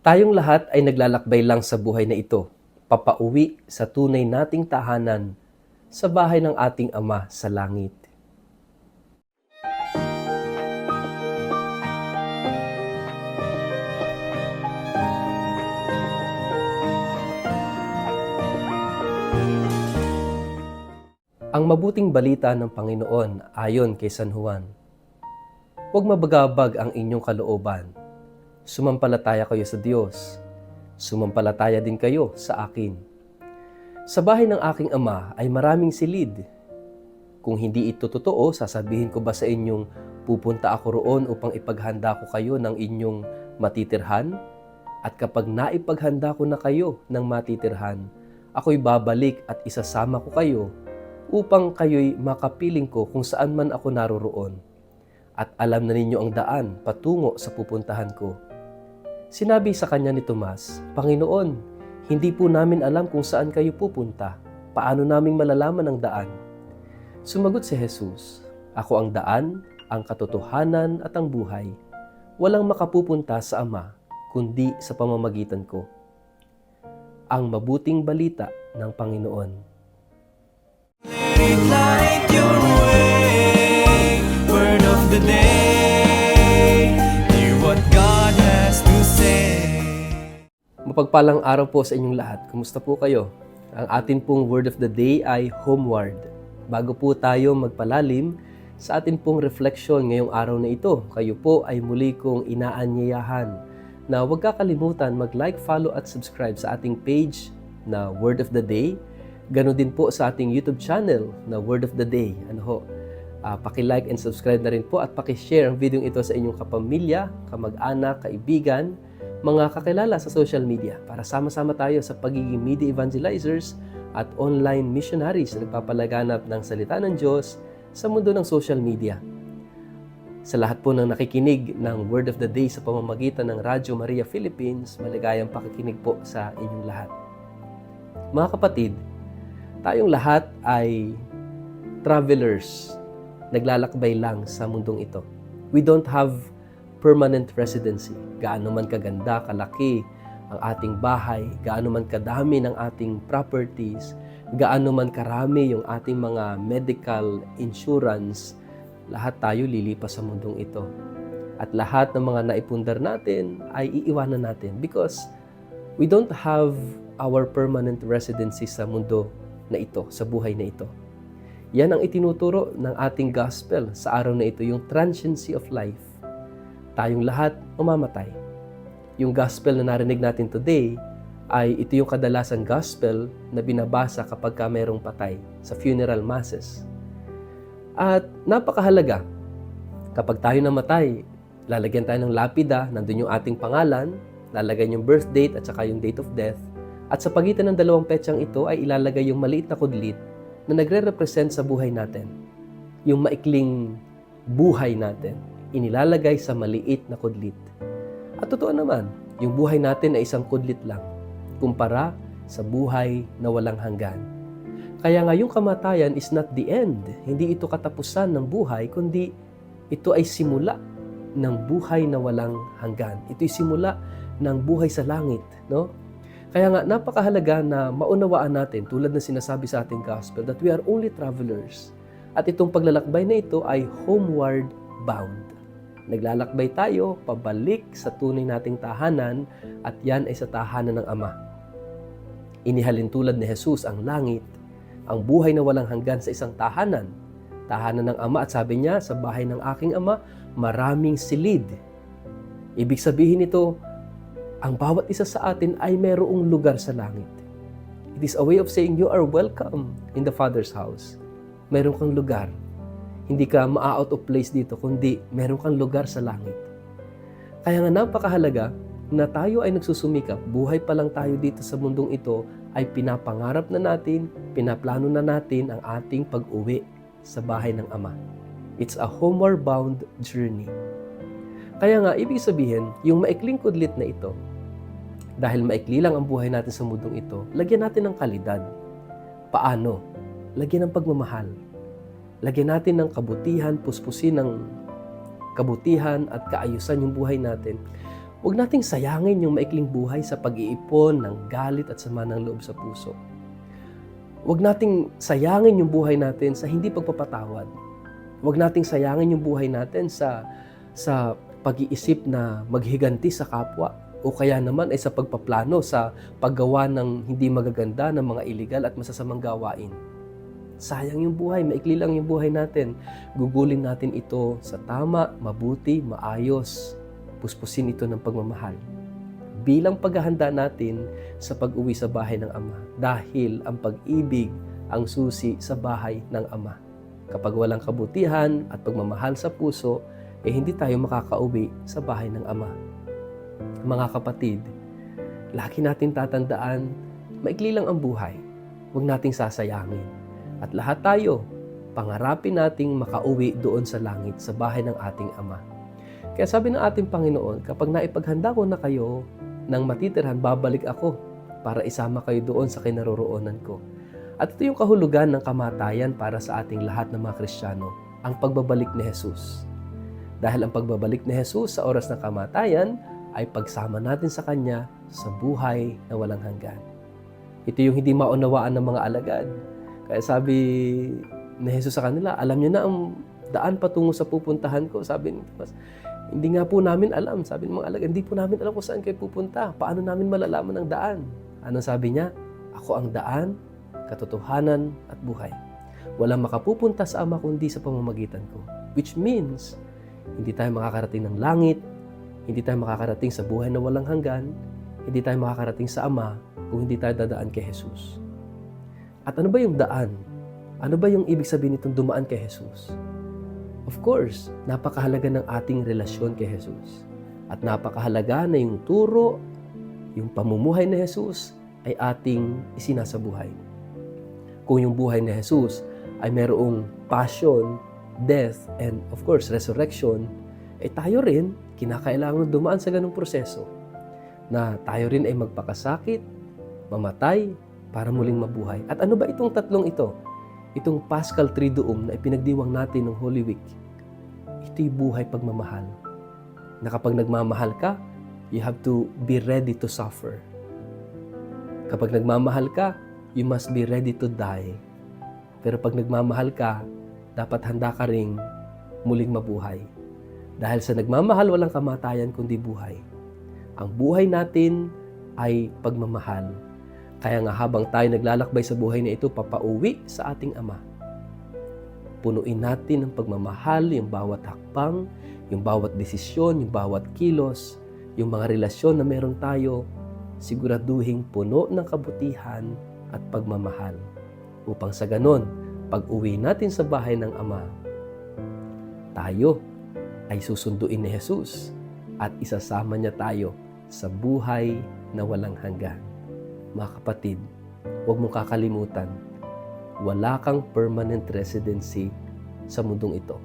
Tayong lahat ay naglalakbay lang sa buhay na ito, papauwi sa tunay nating tahanan, sa bahay ng ating Ama sa langit. Ang mabuting balita ng Panginoon ayon kay San Juan. Huwag mabagabag ang inyong kalooban. Sumampalataya kayo sa Diyos. Sumampalataya din kayo sa akin. Sa bahay ng aking Ama ay maraming silid. Kung hindi ito totoo, sasabihin ko ba sa inyong pupunta ako roon upang ipaghanda ko kayo ng inyong matitirhan? At kapag naipaghanda ko na kayo ng matitirhan, ako'y babalik at isasama ko kayo upang kayo'y makapiling ko kung saan man ako naroroon. At alam na ninyo ang daan patungo sa pupuntahan ko. Sinabi sa kanya ni Tomas, Panginoon, hindi po namin alam kung saan kayo pupunta. Paano naming malalaman ang daan? Sumagot si Jesus, Ako ang daan, ang katotohanan at ang buhay. Walang makapupunta sa Ama, kundi sa pamamagitan ko. Ang mabuting balita ng Panginoon. Light your way, word of the day, hear what God has to say. Mapagpalang araw po sa inyong lahat. Kumusta po kayo? Ang atin pong word of the day ay homeward. Bago po tayo magpalalim sa atin pong reflection ngayong araw na ito, kayo po ay muli kong inaanyayahan na huwag kakalimutan mag-like, follow at subscribe sa ating page na Word of the Day. Ganon din po sa ating YouTube channel na Word of the Day. Paki-like and subscribe na rin po at paki-share ang video ito sa inyong kapamilya, kamag-anak, kaibigan, mga kakilala sa social media para sama-sama tayo sa pagiging media evangelizers at online missionaries na nagpapalaganap ng salita ng Diyos sa mundo ng social media. Sa lahat po ng nakikinig ng Word of the Day sa pamamagitan ng Radyo Maria Philippines, maligayang pakikinig po sa inyong lahat. Mga kapatid, tayong lahat ay travelers, naglalakbay lang sa mundong ito. We don't have permanent residency. Gaano man kaganda, kalaki ang ating bahay, gaano man kadami ng ating properties, gaano man karami yung ating mga medical insurance, lahat tayo lilipas sa mundong ito. At lahat ng mga naipundar natin ay iiwanan natin because we don't have our permanent residency sa mundo na ito, sa buhay na ito. Yan ang itinuturo ng ating gospel sa araw na ito, yung transiency of life. Tayong lahat mamamatay. Yung gospel na narinig natin today ay ito yung kadalasang gospel na binabasa kapag ka mayroong patay sa funeral masses. At napakahalaga, kapag tayo namatay, lalagyan tayo ng lapida, nandun yung ating pangalan, lalagyan yung birth date at saka yung date of death. At sa pagitan ng dalawang petsang ito ay ilalagay yung maliit na kudlit na nagre-represent sa buhay natin. Yung maikling buhay natin, inilalagay sa maliit na kudlit. At totoo naman, yung buhay natin ay isang kudlit lang, kumpara sa buhay na walang hanggan. Kaya nga yung kamatayan is not the end. Hindi ito katapusan ng buhay, kundi ito ay simula ng buhay na walang hanggan. Ito'y simula ng buhay sa langit, no? Kaya nga, napakahalaga na maunawaan natin, tulad ng sinasabi sa ating gospel, that we are only travelers. At itong paglalakbay na ito ay homeward bound. Naglalakbay tayo pabalik sa tunay nating tahanan at yan ay sa tahanan ng Ama. Inihalin tulad ni Jesus ang langit, ang buhay na walang hanggan sa isang tahanan. Tahanan ng Ama at sabi niya, sa bahay ng aking Ama, maraming silid. Ibig sabihin nito, ang bawat isa sa atin ay mayroong lugar sa langit. It is a way of saying you are welcome in the Father's house. Meron kang lugar. Hindi ka ma-out of place dito, kundi meron kang lugar sa langit. Kaya nga napakahalaga na tayo ay nagsusumikap. Buhay pa lang tayo dito sa mundong ito ay pinapangarap na natin, pinaplano na natin ang ating pag-uwi sa bahay ng Ama. It's a homeward bound journey. Kaya nga, ibig sabihin, yung maikling kudlit na ito, dahil maikli lang ang buhay natin sa mundong ito, lagyan natin ng kalidad. Paano? Lagyan ng pagmamahal. Lagyan natin ng kabutihan, puspusin ng kabutihan at kaayusan yung buhay natin Huwag nating sayangin yung maikling buhay sa pag-iipon ng galit at sama ng loob sa puso. Huwag nating sayangin yung buhay natin sa hindi pagpapatawad. Huwag nating sayangin yung buhay natin sa pag-iisip na maghiganti sa kapwa o kaya naman ay sa pagpaplano sa paggawa ng hindi magaganda ng mga iligal at masasamang gawain. Sayang yung buhay, maikli lang yung buhay natin. Gugulin natin ito sa tama, mabuti, maayos. Puspusin ito ng pagmamahal. Bilang paghahanda natin sa pag-uwi sa bahay ng Ama. Dahil ang pag-ibig ang susi sa bahay ng Ama. Kapag walang kabutihan at pagmamahal sa puso, hindi tayo makakauwi sa bahay ng Ama. Mga kapatid, lagi natin tatandaan, maikli lang ang buhay. Huwag nating sasayangin. At lahat tayo, pangarapin nating makauwi doon sa langit, sa bahay ng ating Ama. Kaya sabi ng ating Panginoon, kapag naipaghanda ko na kayo ng matitirhan, babalik ako para isama kayo doon sa kinaroroonan ko. At ito yung kahulugan ng kamatayan para sa ating lahat ng mga Kristiyano, ang pagbabalik ni Jesus. Dahil ang pagbabalik ni Jesus sa oras ng kamatayan ay pagsama natin sa Kanya sa buhay na walang hanggan. Ito yung hindi maunawaan ng mga alagad. Kaya sabi ni Jesus sa kanila, alam niyo na ang daan patungo sa pupuntahan ko. Sabi ni Tomas, hindi nga po namin alam. Sabi ng mga alagad, hindi po namin alam kung saan kayo pupunta. Paano namin malalaman ang daan? Ano sabi niya? Ako ang daan, katotohanan at buhay. Walang makapupunta sa Ama kundi sa pamamagitan ko. Which means, hindi tayo makakarating ng langit, hindi tayo makakarating sa buhay na walang hanggan, hindi tayo makakarating sa Ama kung hindi tayo dadaan kay Jesus. At ano ba yung daan? Ano ba yung ibig sabihin nitong dumaan kay Jesus? Of course, napakahalaga ng ating relasyon kay Jesus. At napakahalaga na yung turo, yung pamumuhay ni Jesus ay ating isinasabuhay. Kung yung buhay ni Jesus ay mayroong passion, death, and of course, resurrection, ay tayo rin kinakailangan dumaan sa ganung proseso na tayo rin ay magpakasakit, mamatay, para muling mabuhay. At ano ba itong tatlong ito? Itong Paschal Triduum na ipinagdiwang natin ng Holy Week. Ito'y buhay pagmamahal. Na kapag nagmamahal ka, you have to be ready to suffer. Kapag nagmamahal ka, you must be ready to die. Pero pag nagmamahal ka, dapat handa ka ring muling mabuhay. Dahil sa nagmamahal, walang kamatayan kundi buhay. Ang buhay natin ay pagmamahal. Kaya nga habang tayo naglalakbay sa buhay na ito, papauwi sa ating Ama. Punuin natin ng pagmamahal yung bawat hakbang, yung bawat desisyon, yung bawat kilos, yung mga relasyon na meron tayo, siguraduhing puno ng kabutihan at pagmamahal. Upang sa ganon, pag-uwi natin sa bahay ng Ama, tayo ay susunduin ni Jesus at isasama niya tayo sa buhay na walang hanggan. Mga kapatid, huwag mong kakalimutan, wala kang permanent residency sa mundong ito.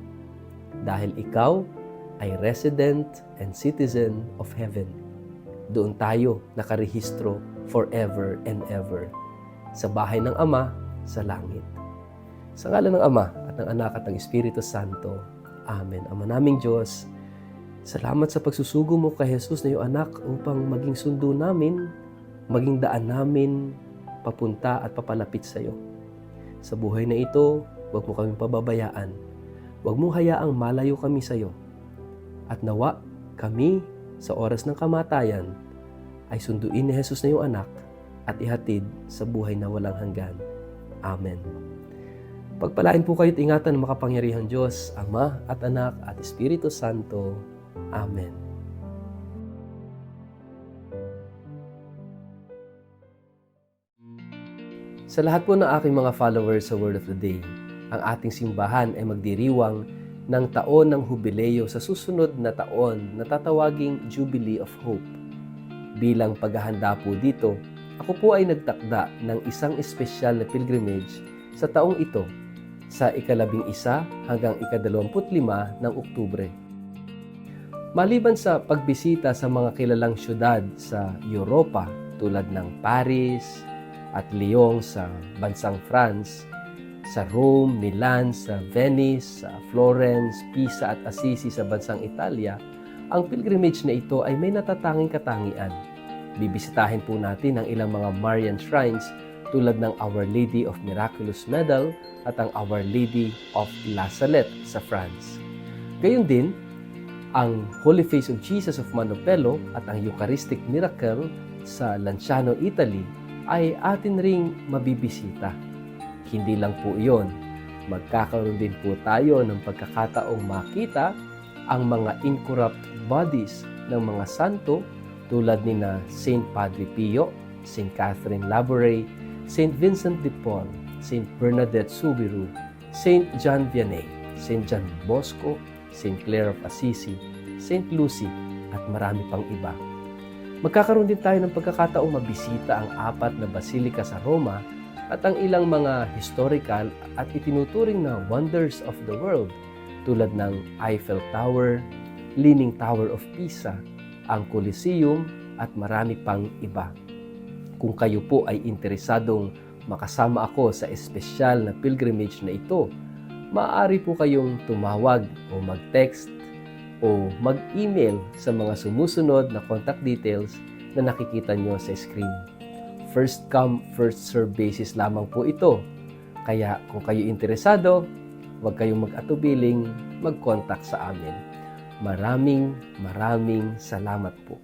Dahil ikaw ay resident and citizen of heaven. Doon tayo nakarehistro forever and ever. Sa bahay ng Ama, sa langit. Sa ngalan ng Ama at ng Anak at ng Espiritu Santo. Amen. Ama naming Diyos, salamat sa pagsusugo mo kay Jesus na iyong anak upang maging sundo namin, maging daan namin papunta at papalapit sa iyo. Sa buhay na ito, huwag mo kaming pababayaan. Huwag mong hayaang malayo kami sa iyo. At nawa kami sa oras ng kamatayan ay sunduin ni Jesus na iyong anak at ihatid sa buhay na walang hanggan. Amen. Pagpalain po kayo at ingatan ng makapangyarihang Diyos, Ama at Anak at Espiritu Santo. Amen. Sa lahat po ng aking mga followers sa Word of the Day, ang ating simbahan ay magdiriwang ng taon ng Hubileo sa susunod na taon na tatawaging Jubilee of Hope. Bilang paghahanda po dito, ako po ay nagtakda ng isang espesyal na pilgrimage sa taong ito sa ika-11 hanggang ika-25 ng Oktubre. Maliban sa pagbisita sa mga kilalang syudad sa Europa tulad ng Paris at Lyon sa bansang France, sa Rome, Milan, sa Venice, sa Florence, Pisa at Assisi sa bansang Italia, Ang pilgrimage na ito ay may natatanging katangian. Bibisitahin po natin ang ilang mga Marian shrines tulad ng Our Lady of Miraculous Medal at ang Our Lady of La Salette sa France. Gayon din, ang Holy Face of Jesus of Manopello at ang Eucharistic Miracle sa Lanciano, Italy ay atin ring mabibisita. Hindi lang po iyon, magkakaroon din po tayo ng pagkakataong makita ang mga incorrupt bodies ng mga santo tulad ni na Saint Padre Pio, Saint Catherine Labouré, Saint Vincent de Paul, Saint Bernadette Soubirous, Saint John Vianney, Saint John Bosco, Saint Clare of Assisi, Saint Lucy, at marami pang iba. Magkakaroon din tayo ng pagkakataong mabisita ang 4 na basilika sa Roma at ang ilang mga historical at itinuturing na wonders of the world tulad ng Eiffel Tower, Leaning Tower of Pisa, ang Colosseum at marami pang iba. Kung kayo po ay interesadong makasama ako sa espesyal na pilgrimage na ito, maaari po kayong tumawag o mag-text o mag-email sa mga sumusunod na contact details na nakikita nyo sa screen. First come, first serve basis lamang po ito. Kaya kung kayo interesado, huwag kayong mag-atubiling mag-contact sa amin. Maraming salamat po.